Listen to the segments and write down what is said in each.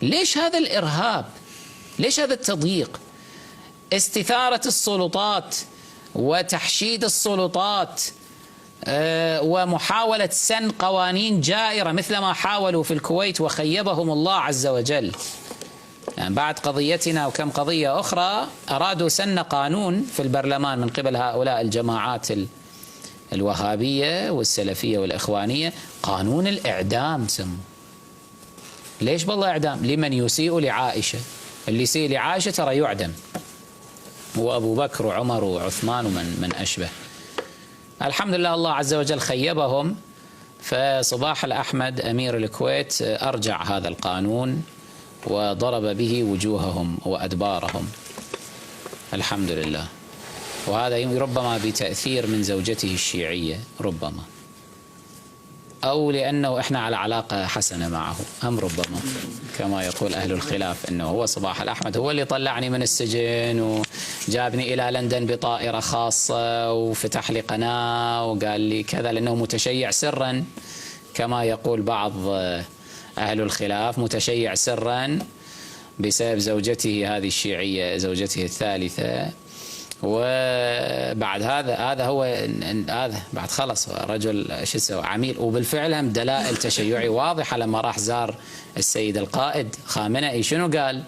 ليش هذا الإرهاب؟ ليش هذا التضييق؟ استثارة السلطات وتحشيد السلطات ومحاولة سن قوانين جائرة مثل ما حاولوا في الكويت وخيبهم الله عز وجل. يعني بعد قضيتنا وكم قضية أخرى أرادوا سن قانون في البرلمان من قبل هؤلاء الجماعات الوهابية والسلفية والإخوانية، قانون الإعدام سموا. ليش بالله إعدام؟ لمن يسيء لعائشة. اللي يسيء لعائشة ترى يعدم، هو أبو بكر وعمر وعثمان ومن أشبه. الحمد لله الله عز وجل خيبهم، فصباح الأحمد أمير الكويت أرجع هذا القانون وضرب به وجوههم وأدبارهم الحمد لله. وهذا ربما بتأثير من زوجته الشيعية، ربما، أو لأنه إحنا على علاقة حسنة معه، هم ربما كما يقول أهل الخلاف أنه هو صباح الأحمد هو اللي طلعني من السجن وجابني إلى لندن بطائرة خاصة وفتح لي قناة وقال لي كذا، لأنه متشيع سرا كما يقول بعض أهل الخلاف، متشيع سرا بسبب زوجته هذه الشيعية، زوجته الثالثة. وبعد هذا هو هذا بعد خلص رجل شو يسوي عميل. وبالفعل هم دلائل تشيعي واضحة. لما راح زار السيد القائد خامنئي شنو قال؟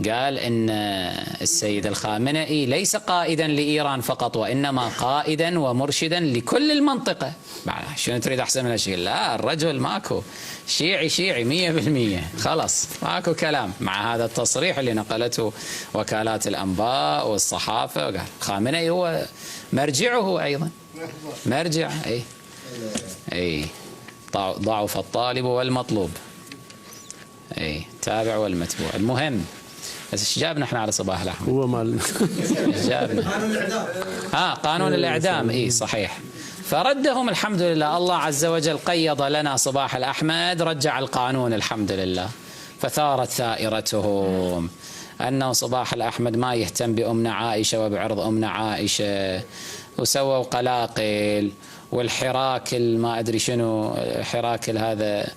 قال إن السيد الخامنئي ليس قائدا لإيران فقط، وإنما قائدا ومرشدا لكل المنطقة. شنو تريد أحسن من هالشيء؟ لا، الرجل ماكو شيعي 100%، خلاص ماكو كلام مع هذا التصريح اللي نقلته وكالات الأنباء والصحافة. وقال خامنئي هو مرجعه أيضا، مرجع. أي ضعف الطالب والمطلوب، أي تابع والمتبوع. المهم بس ايش جابنا احنا على صباح الأحمد؟ هو مال جابنا قانون الإعدام. قانون الإعدام، اي صحيح. فردهم الحمد لله، الله عز وجل قيض لنا صباح الأحمد، رجع القانون الحمد لله. فثارت ثائرتهم أنه صباح الأحمد ما يهتم بأمنا عائشة وبعرض أمنا عائشة، وسووا قلاقل والحراك ما أدري شنو، حراك هذا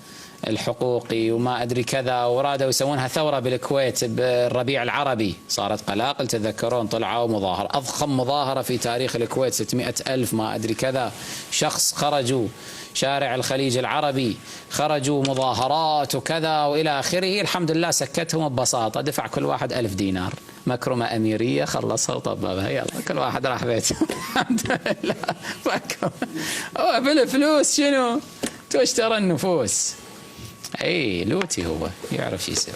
الحقوقي وما أدري كذا، ورادوا يسوونها ثورة بالكويت بالربيع العربي، صارت قلاقل تذكرون، طلعوا مظاهرة، أضخم مظاهرة في تاريخ الكويت، 600,000 ما أدري كذا شخص خرجوا شارع الخليج العربي، خرجوا مظاهرات وكذا وإلى آخره. الحمد لله سكتهم ببساطة، دفع كل واحد 1000 دينار، مكرمة أميرية، خلصها وطببها، يلا كل واحد راح بيته. الحمد لله. هو بالفلوس شنو؟ اشترى النفوس. اي لوتي، هو يعرف شو يسوي.